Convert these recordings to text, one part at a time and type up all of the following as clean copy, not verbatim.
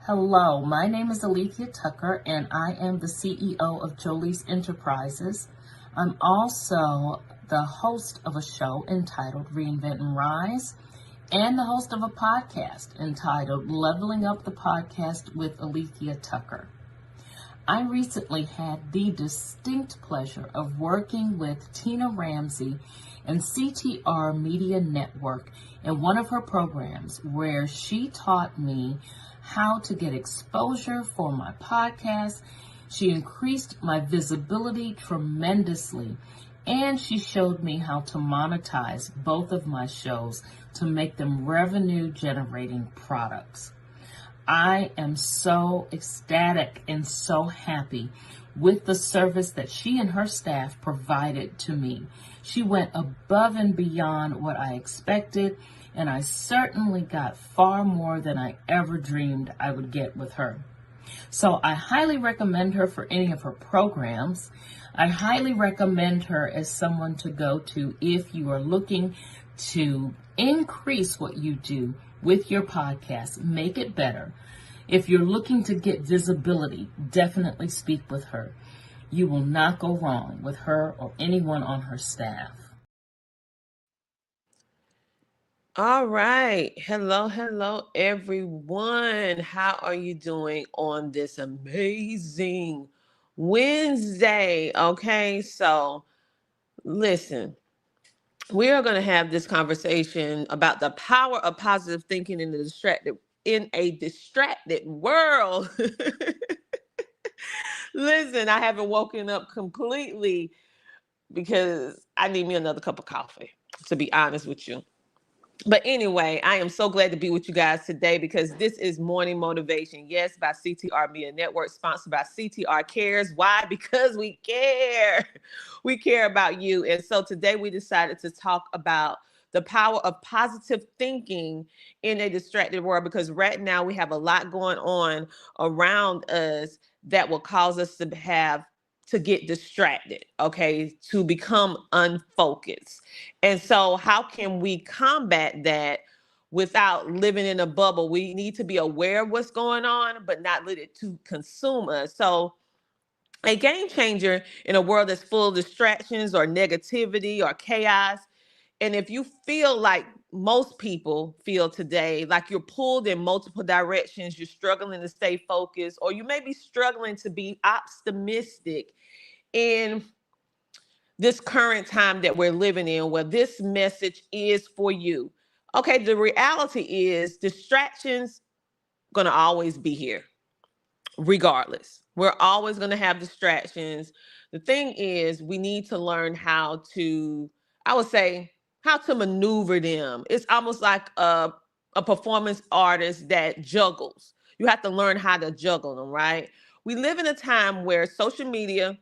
Hello, my name is Alethea Tucker, and I am the CEO of Jolie's Enterprises. I'm also the host of a show entitled Reinvent and Rise, and the host of a podcast entitled Leveling Up the Podcast with Alethea Tucker. I recently had the distinct pleasure of working with Tina Ramsey and CTR Media Network in one of her programs where she taught me how to get exposure for my podcast. She increased my visibility tremendously, and she showed me how to monetize both of my shows to make them revenue generating products. I am so ecstatic and so happy with the service that she and her staff provided to me. She went above and beyond what I expected, and I certainly got far more than I ever dreamed I would get with her. So I highly recommend her for any of her programs. I highly recommend her as someone to go to if you are looking to increase what you do with your podcast, make it better. If you're looking to get visibility, definitely speak with her. You will not go wrong with her or anyone on her staff. All right. Hello, everyone. How are you doing on this amazing Wednesday? Okay, so listen, we are going to have this conversation about the power of positive thinking in a distracted world. Listen, I haven't woken up completely because I need me another cup of coffee, to be honest with you. But anyway, I am so glad to be with you guys today because this is Morning Motivation. Yes, by CTR Media Network, sponsored by CTR Cares. Why? Because we care. We care about you. And so today we decided to talk about the power of positive thinking in a distracted world, because right now we have a lot going on around us that will cause us to get distracted, okay, to become unfocused. And so how can we combat that without living in a bubble? We need to be aware of what's going on, but not let it to consume us. So a game changer in a world that's full of distractions or negativity or chaos. And if you feel like most people feel today, like you're pulled in multiple directions, you're struggling to stay focused, or you may be struggling to be optimistic in this current time that we're living in, where this message is for you. Okay, the reality is distractions going to always be here, regardless. We're always going to have distractions. The thing is, we need to learn how to, I would say, how to maneuver them. It's almost like a performance artist that juggles. You have to learn how to juggle them, right? We live in a time where social media,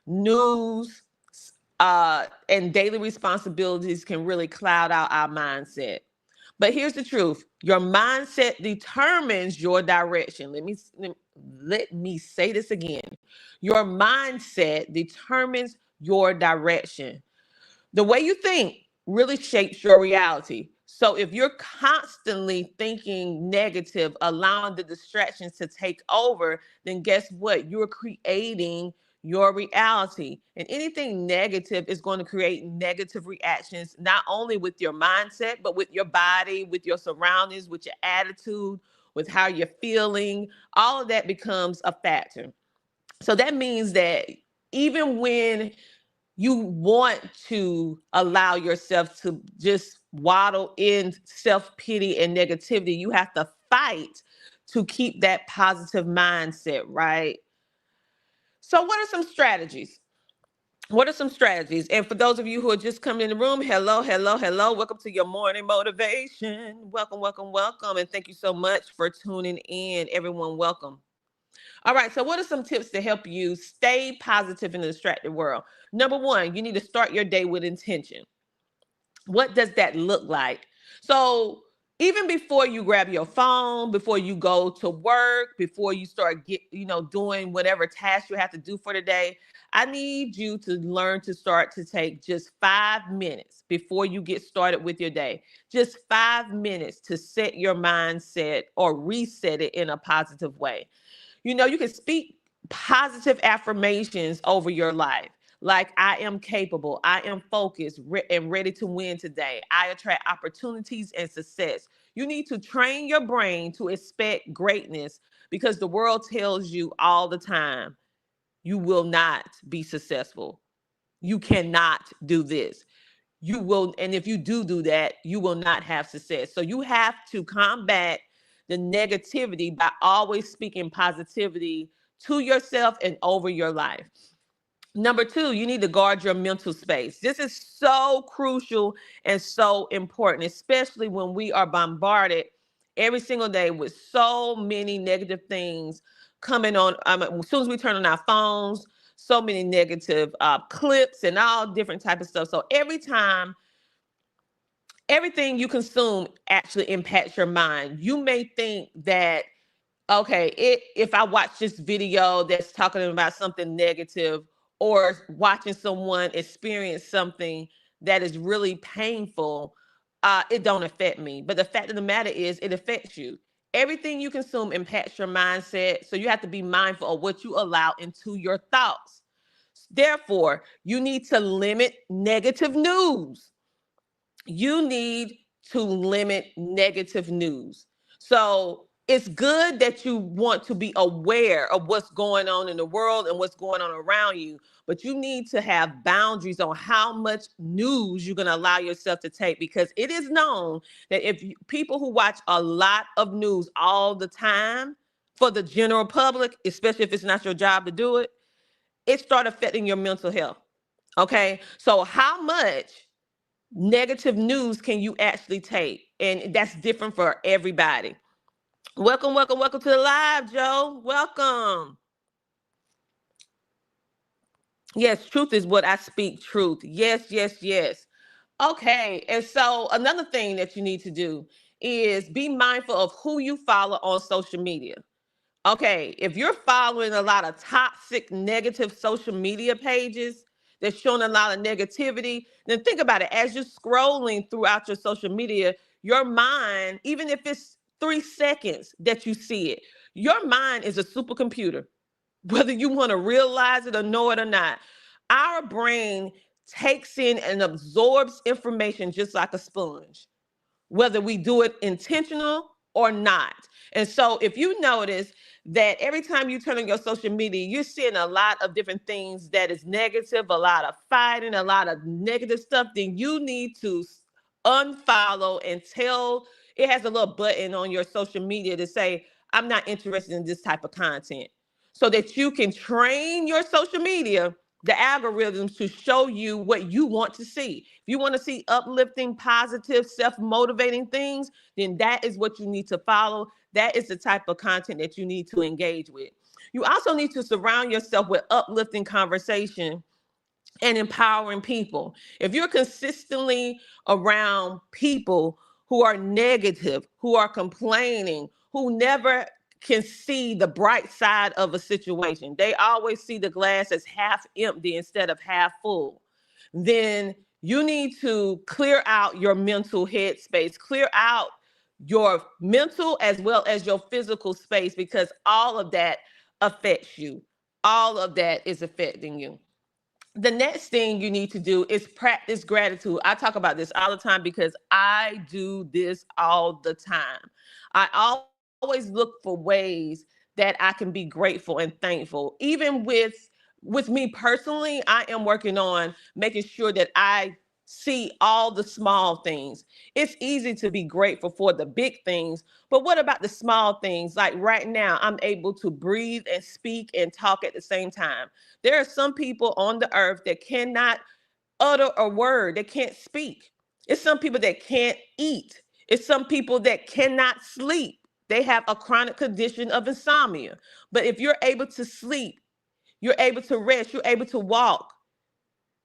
news, and daily responsibilities can really cloud out our mindset. But here's the truth. Your mindset determines your direction. Let me say this again. Your mindset determines your direction. The way you think really shapes your reality. So if you're constantly thinking negative, allowing the distractions to take over, then guess what? You're creating your reality. And anything negative is going to create negative reactions, not only with your mindset, but with your body, with your surroundings, with your attitude, with how you're feeling. All of that becomes a factor. So that means that even when you want to allow yourself to just waddle in self-pity and negativity, you have to fight to keep that positive mindset, right? So what are some strategies? What are some strategies? And for those of you who are just coming in the room, hello. Welcome to your morning motivation. Welcome. And thank you so much for tuning in. Everyone, welcome. All right, so what are some tips to help you stay positive in a distracted world? Number one, you need to start your day with intention. What does that look like? So even before you grab your phone, before you go to work, before you start doing whatever task you have to do for the day, I need you to learn to start to take just 5 minutes before you get started with your day. Just 5 minutes to set your mindset or reset it in a positive way. You can speak positive affirmations over your life. Like, I am capable, I am focused and ready to win today. I attract opportunities and success. You need to train your brain to expect greatness because the world tells you all the time, you will not be successful. You cannot do this. You will, and if you do that, you will not have success. So you have to combat the negativity by always speaking positivity to yourself and over your life. Number two, you need to guard your mental space. This is so crucial and so important, especially when we are bombarded every single day with so many negative things coming on. As soon as we turn on our phones, so many negative clips and all different type of stuff. So everything you consume actually impacts your mind. You may think that, okay, if I watch this video that's talking about something negative, or watching someone experience something that is really painful, it don't affect me. But the fact of the matter is, it affects you. Everything you consume impacts your mindset. So you have to be mindful of what you allow into your thoughts. Therefore, you need to limit negative news. You need to limit negative news. So it's good that you want to be aware of what's going on in the world and what's going on around you, but you need to have boundaries on how much news you're going to allow yourself to take, because it is known that people who watch a lot of news all the time, for the general public, especially if it's not your job to do it, it starts affecting your mental health. Okay, so how much negative news can you actually take? And that's different for everybody. Welcome to the live, Joe. Welcome. Yes, truth is what I speak, truth. Yes. Okay, and so another thing that you need to do is be mindful of who you follow on social media. Okay, if you're following a lot of toxic, negative social media pages that's showing a lot of negativity, then think about it. As you're scrolling throughout your social media, your mind, even if it's 3 seconds that you see it, your mind is a supercomputer, whether you want to realize it or know it or not. Our brain takes in and absorbs information just like a sponge, whether we do it intentional or not. And so if you notice that every time you turn on your social media, you're seeing a lot of different things that is negative, a lot of fighting, a lot of negative stuff, then you need to unfollow and tell. It has a little button on your social media to say, I'm not interested in this type of content, so that you can train your social media, the algorithms, to show you what you want to see. If you want to see uplifting, positive, self-motivating things, then that is what you need to follow. That is the type of content that you need to engage with. You also need to surround yourself with uplifting conversation and empowering people. If you're consistently around people who are negative, who are complaining, who never can see the bright side of a situation, they always see the glass as half empty instead of half full, then you need to clear out your mental headspace, clear out your mental as well as your physical space, because all of that affects you. All of that is affecting you. The next thing you need to do is practice gratitude. I talk about this all the time because I do this all the time. I always look for ways that I can be grateful and thankful. Even with me personally, I am working on making sure that I see all the small things. It's easy to be grateful for the big things, but what about the small things? Like right now, I'm able to breathe and speak and talk at the same time. There are some people on the earth that cannot utter a word, they can't speak. It's some people that can't eat. It's some people that cannot sleep. They have a chronic condition of insomnia. But if you're able to sleep, you're able to rest, you're able to walk.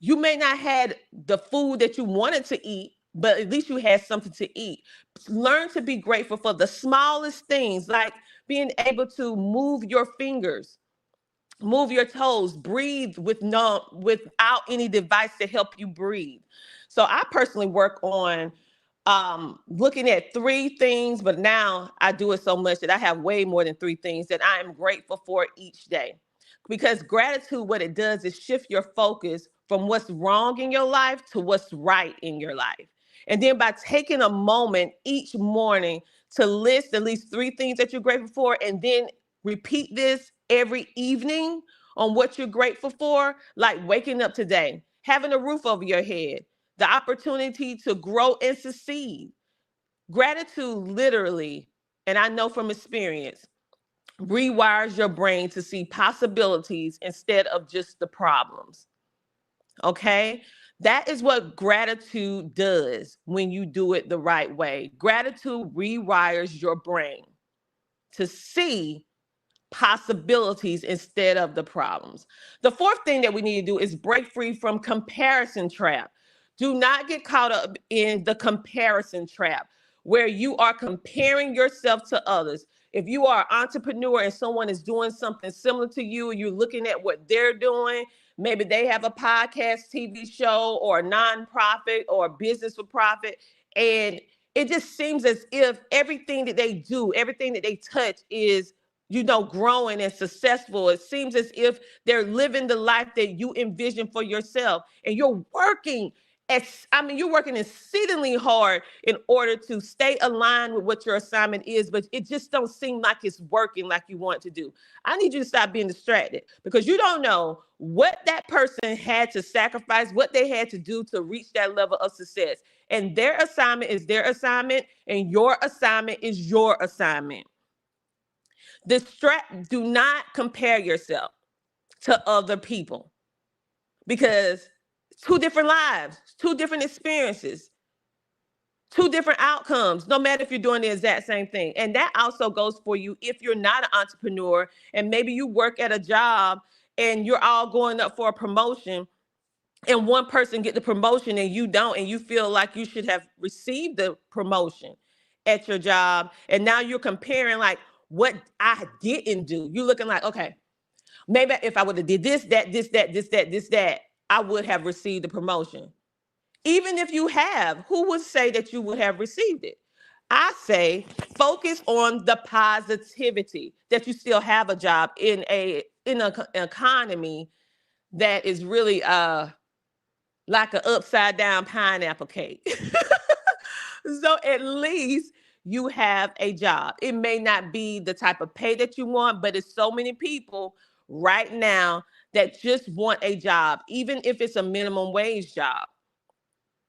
You may not have the food that you wanted to eat, but at least you had something to eat. Learn to be grateful for the smallest things, like being able to move your fingers, move your toes, breathe without any device to help you breathe. So I personally work on looking at three things, but now I do it so much that I have way more than three things that I am grateful for each day. Because gratitude, what it does is shift your focus from what's wrong in your life to what's right in your life. And then by taking a moment each morning to list at least three things that you're grateful for, and then repeat this every evening on what you're grateful for, like waking up today, having a roof over your head, the opportunity to grow and succeed. Gratitude literally, and I know from experience, rewires your brain to see possibilities instead of just the problems. Okay? That is what gratitude does when you do it the right way. Gratitude rewires your brain to see possibilities instead of the problems. The fourth thing that we need to do is break free from comparison trap. Do not get caught up in the comparison trap where you are comparing yourself to others. If you are an entrepreneur and someone is doing something similar to you, you're looking at what they're doing. Maybe they have a podcast, TV show, or a nonprofit, or a business for profit. And it just seems as if everything that they do, everything that they touch is growing and successful. It seems as if they're living the life that you envision for yourself. And you're working exceedingly hard in order to stay aligned with what your assignment is, but it just don't seem like it's working like you want to do. I need you to stop being distracted, because you don't know what that person had to sacrifice, what they had to do to reach that level of success. And their assignment is their assignment, and your assignment is your assignment. Do not compare yourself to other people, because two different lives, two different experiences, two different outcomes, no matter if you're doing the exact same thing. And that also goes for you if you're not an entrepreneur and maybe you work at a job and you're all going up for a promotion, and one person get the promotion and you don't, and you feel like you should have received the promotion at your job, and now you're comparing like what I didn't do. You're looking like, okay, maybe if I would have did this, that, this, that, this, that, this, that, I would have received the promotion. Even if you have, who would say that you would have received it? I say focus on the positivity that you still have a job in an economy that is really like an upside down pineapple cake. So at least you have a job. It may not be the type of pay that you want, but it's so many people right now that just want a job, even if it's a minimum wage job.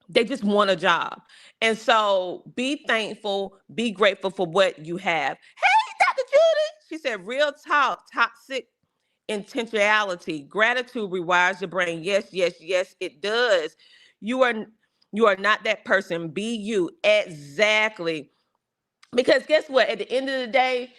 They just want a job. And so be thankful, be grateful for what you have. Hey, Dr. Judy, she said, real talk, toxic intentionality. Gratitude rewires the brain. Yes, yes, yes, it does. You are you are not that person. Be you. Exactly. Because guess what? At the end of the day,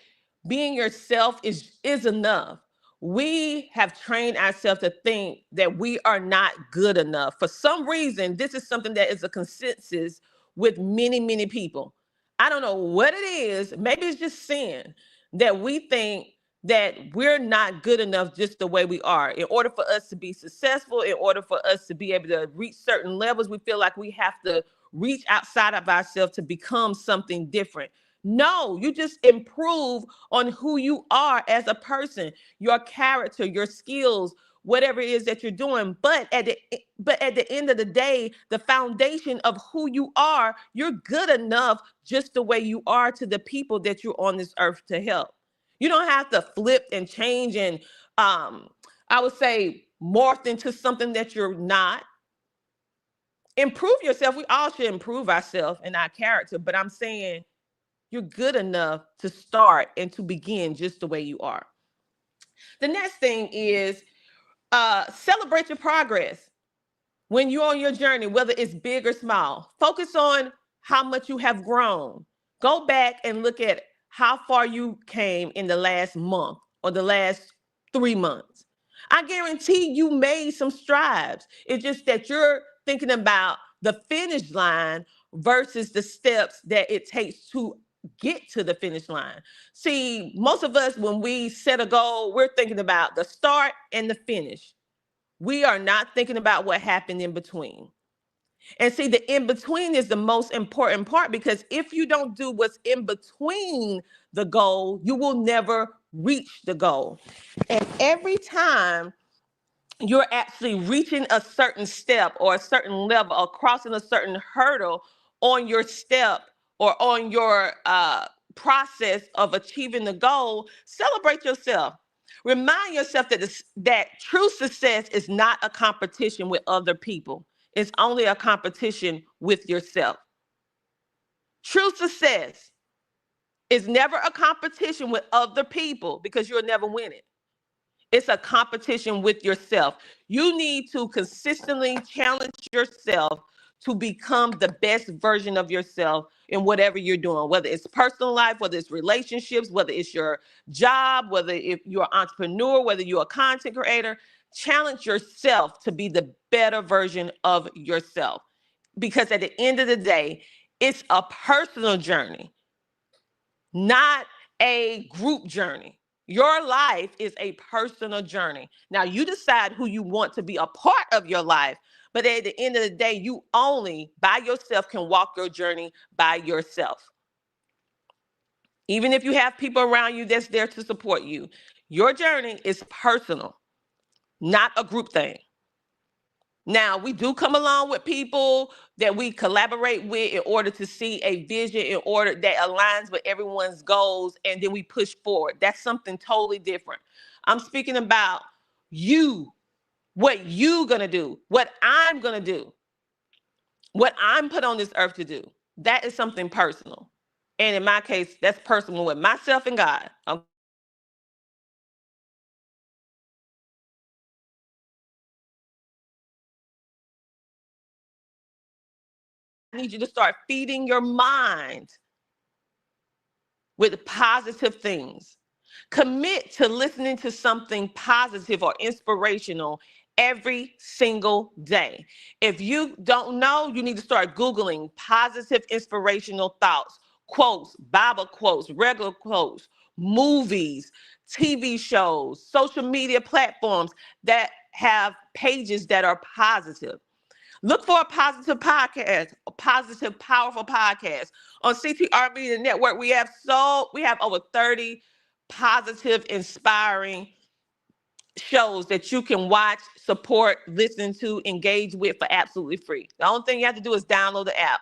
being yourself is enough. We have trained ourselves to think that we are not good enough. For some reason, this is something that is a consensus with many, many people. I don't know what it is. Maybe it's just sin that we think that we're not good enough just the way we are. In order for us to be successful, in order for us to be able to reach certain levels, we feel like we have to reach outside of ourselves to become something different. No, you just improve on who you are as a person, your character, your skills, whatever it is that you're doing. But at the end of the day, the foundation of who you are, you're good enough just the way you are to the people that you're on this earth to help. You don't have to flip and change and I would say morph into something that you're not. Improve yourself. We all should improve ourselves and our character, but I'm saying you're good enough to start and to begin just the way you are. The next thing is celebrate your progress when you're on your journey, whether it's big or small. Focus on how much you have grown. Go back and look at how far you came in the last month or the last 3 months. I guarantee you made some strides. It's just that you're thinking about the finish line versus the steps that it takes to get to the finish line. See, most of us, when we set a goal, we're thinking about the start and the finish. We are not thinking about what happened in between. And see, the in between is the most important part, because if you don't do what's in between the goal, you will never reach the goal. And every time you're actually reaching a certain step or a certain level or crossing a certain hurdle on your step or on your process of achieving the goal, celebrate yourself. Remind yourself that that true success is not a competition with other people. It's only a competition with yourself. True success is never a competition with other people, because you'll never win it. It's a competition with yourself. You need to consistently challenge yourself to become the best version of yourself in whatever you're doing, whether it's personal life, whether it's relationships, whether it's your job, whether if you're an entrepreneur, whether you're a content creator. Challenge yourself to be the better version of yourself. Because at the end of the day, it's a personal journey, not a group journey. Your life is a personal journey. Now, you decide who you want to be a part of your life, but at the end of the day, you only by yourself can walk your journey by yourself. Even if you have people around you that's there to support you, your journey is personal, not a group thing. Now, we do come along with people that we collaborate with in order to see a vision in order that aligns with everyone's goals, and then we push forward. That's something totally different. I'm speaking about you, what you gonna do, what I'm gonna do, what I'm put on this earth to do. That is something personal. And in my case, that's personal with myself and God. I need you to start feeding your mind with positive things. Commit to listening to something positive or inspirational every single day. If you don't know, you need to start Googling positive inspirational thoughts, quotes, Bible quotes, regular quotes, movies, TV shows, social media platforms that have pages that are positive. Look for a positive podcast, a positive, powerful podcast. On CTR Media Network, we have over 30 positive, inspiring shows that you can watch, support, listen to, engage with for absolutely free. The only thing you have to do is download the app.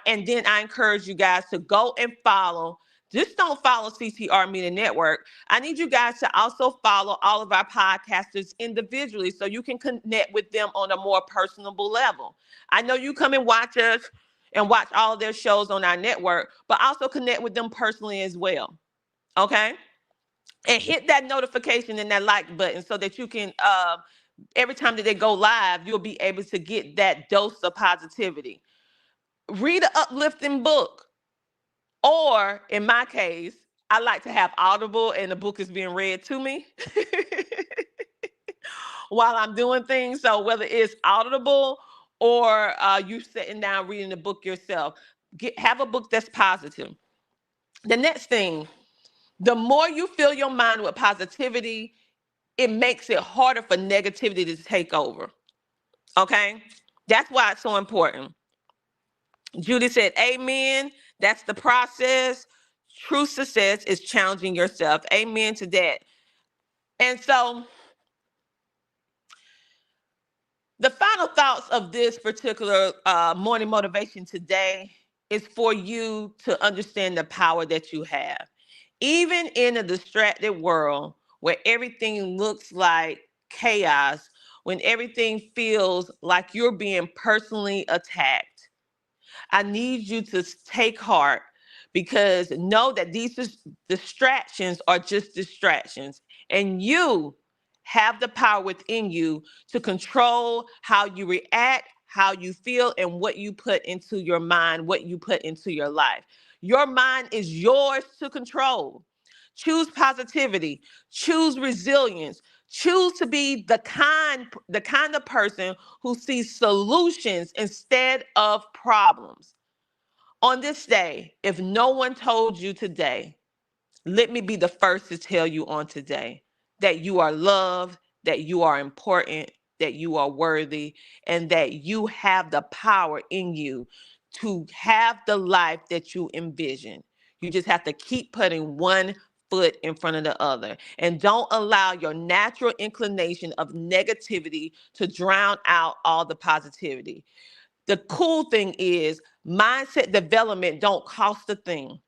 And then I encourage you guys to go and follow. Just don't follow CTR Media Network. I need you guys to also follow all of our podcasters individually so you can connect with them on a more personable level. I know you come and watch us and watch all of their shows on our network, but also connect with them personally as well. Okay? And hit that notification and that like button so that you can, every time that they go live, you'll be able to get that dose of positivity. Read an uplifting book. Or in my case, I like to have Audible and the book is being read to me while I'm doing things. So whether it's Audible or you sitting down reading the book yourself, have a book that's positive. The next thing, the more you fill your mind with positivity, it makes it harder for negativity to take over. Okay? That's why it's so important. Judy said, amen. That's the process. True success is challenging yourself. Amen to that. And so the final thoughts of this particular morning motivation today is for you to understand the power that you have. Even in a distracted world where everything looks like chaos, when everything feels like you're being personally attacked, I need you to take heart, because know that these distractions are just distractions, and you have the power within you to control how you react, how you feel, and what you put into your mind, what you put into your life. Your mind is yours to control. Choose positivity. Choose resilience. Choose to be the kind of person who sees solutions instead of problems. On this day, if no one told you today, let me be the first to tell you on today that you are loved, that you are important, that you are worthy, and that you have the power in you to have the life that you envision. You just have to keep putting one foot in front of the other, and don't allow your natural inclination of negativity to drown out all the positivity. The cool thing is mindset development don't cost a thing.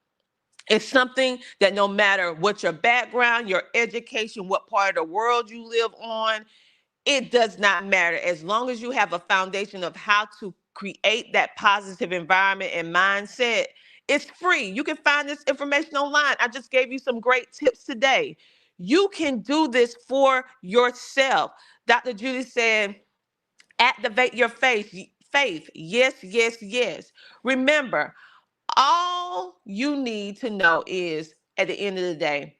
It's something that no matter what your background, your education, what part of the world you live on, it does not matter. As long as you have a foundation of how to create that positive environment and mindset, it's free. You can find this information online. I just gave you some great tips today. You can do this for yourself. Dr. Judy said, activate your faith. Faith. Yes, yes, yes. Remember, all you need to know is at the end of the day,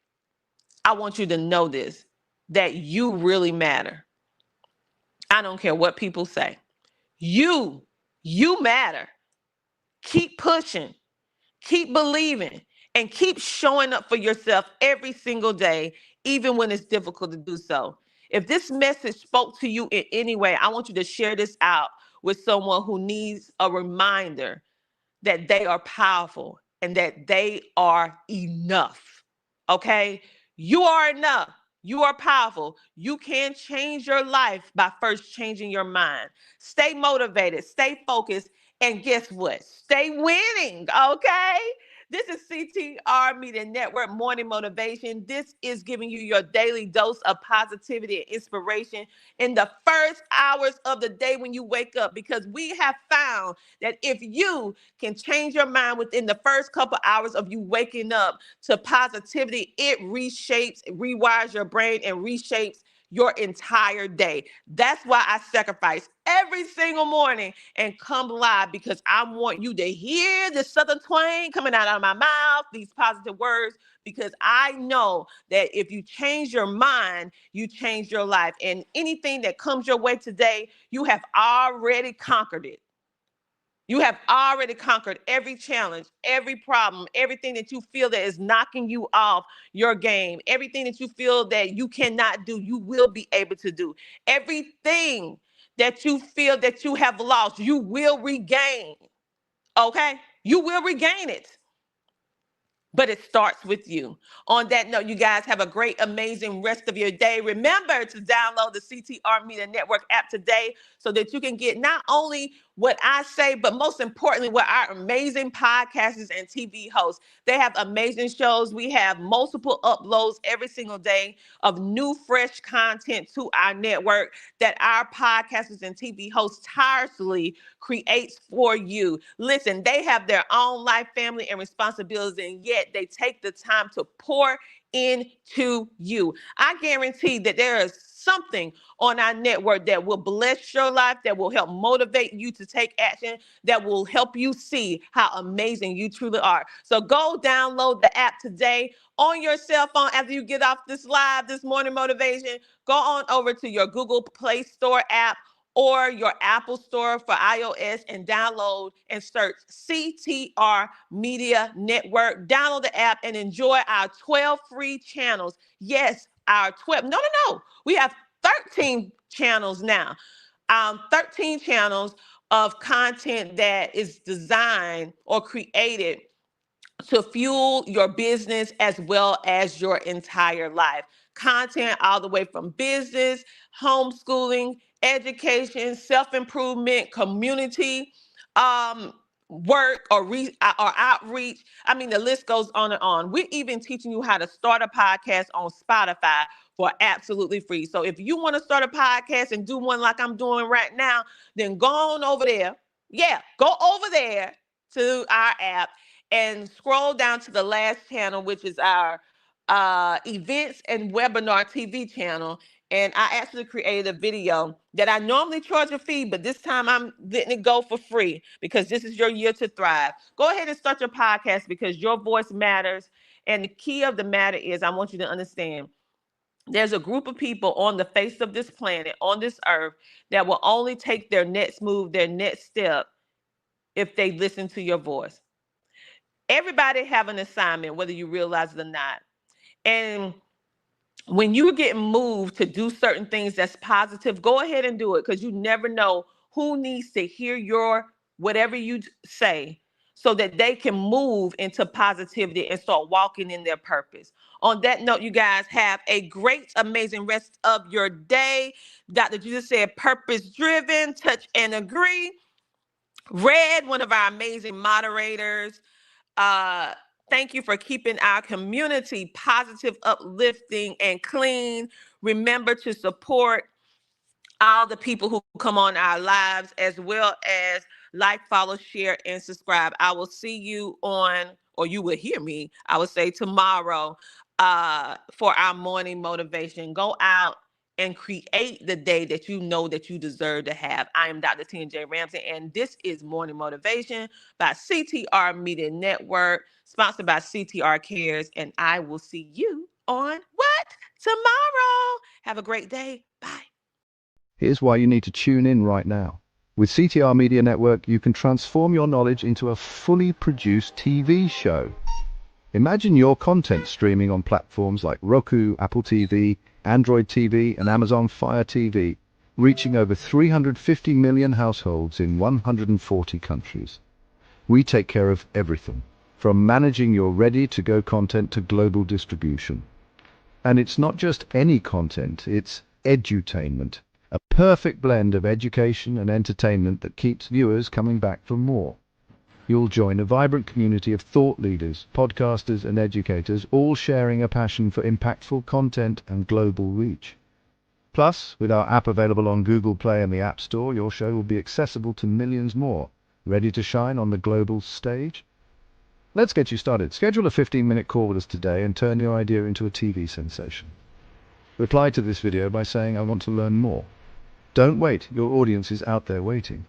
I want you to know this, that you really matter. I don't care what people say. You, you matter. Keep pushing, keep believing, and keep showing up for yourself every single day, even when it's difficult to do so. If this message spoke to you in any way, I want you to share this out with someone who needs a reminder that they are powerful and that they are enough. Okay? You are enough. You are powerful. You can change your life by first changing your mind. Stay motivated, stay focused, and guess what? Stay winning. Okay? This is CTR Media Network Morning Motivation. This is giving you your daily dose of positivity and inspiration in the first hours of the day when you wake up, because we have found that if you can change your mind within the first couple hours of you waking up to positivity, it reshapes, rewires your brain and reshapes your entire day. That's why I sacrifice every single morning and come live, because I want you to hear the southern twang coming out of my mouth, these positive words, because I know that if you change your mind, you change your life. And anything that comes your way today, you have already conquered it. You have already conquered every challenge, every problem, everything that you feel that is knocking you off your game, everything that you feel that you cannot do, you will be able to do. Everything that you feel that you have lost, you will regain. Okay? You will regain it, but it starts with you. On that note, you guys have a great, amazing rest of your day. Remember to download the CTR Media Network app today so that you can get not only what I say, but most importantly, what our amazing podcasters and TV hosts. They have amazing shows. We have multiple uploads every single day of new, fresh content to our network that our podcasters and TV hosts tirelessly creates for you. Listen, they have their own life, family, and responsibilities, and yet they take the time to pour into you. I guarantee that there is something on our network that will bless your life, that will help motivate you to take action, that will help you see how amazing you truly are. So go download the app today on your cell phone after you get off this live, this morning motivation. Go on over to your Google Play Store app or your Apple Store for iOS and download and search CTR Media Network. Download the app and enjoy our 12 free channels. Yes, our 12. No. We have 13 channels now. 13 channels of content that is designed or created to fuel your business as well as your entire life. Content all the way from business, homeschooling, education, self-improvement, community, um, work or outreach. I mean, the list goes on and on. We're even teaching you how to start a podcast on Spotify for absolutely free. So if you want to start a podcast and do one like I'm doing right now, then go on over there. Yeah, go over there to our app and scroll down to the last channel, which is our events and webinar TV channel. And I actually created a video that I normally charge a fee, but this time I'm letting it go for free because this is your year to thrive. Go ahead and start your podcast because your voice matters And the key of the matter is, I want you to understand, there's a group of people on the face of this planet, on this earth, that will only take their next move, their next step, if they listen to your voice. Everybody have an assignment, whether you realize it or not. And when you're getting moved to do certain things that's positive, go ahead and do it, because you never know who needs to hear your whatever you say so that they can move into positivity and start walking in their purpose. On that note, you guys have a great, amazing rest of your day. Dr. Jesus said, purpose driven, touch and agree. Red, one of our amazing moderators, uh, thank you for keeping our community positive, uplifting, and clean. Remember to support all the people who come on our lives, as well as like, follow, share, and subscribe. I will see you on, or you will hear me, I would say, tomorrow for our morning motivation. Go out and create the day that you know that you deserve to have. I am Dr. T&J Ramsey, and this is Morning Motivation by CTR Media Network, sponsored by CTR Cares, and I will see you on what? Tomorrow. Have a great day. Bye. Here's why you need to tune in right now. With CTR Media Network, you can transform your knowledge into a fully produced TV show. Imagine your content streaming on platforms like Roku, Apple TV, Android TV, and Amazon Fire TV, reaching over 350 million households in 140 countries. We take care of everything, from managing your ready-to-go content to global distribution. And it's not just any content, it's edutainment. A perfect blend of education and entertainment that keeps viewers coming back for more. You'll join a vibrant community of thought leaders, podcasters, and educators, all sharing a passion for impactful content and global reach. Plus, with our app available on Google Play and the App Store, your show will be accessible to millions more, ready to shine on the global stage. Let's get you started. Schedule a 15-minute call with us today and turn your idea into a TV sensation. Reply to this video by saying, "I want to learn more." Don't wait, your audience is out there waiting.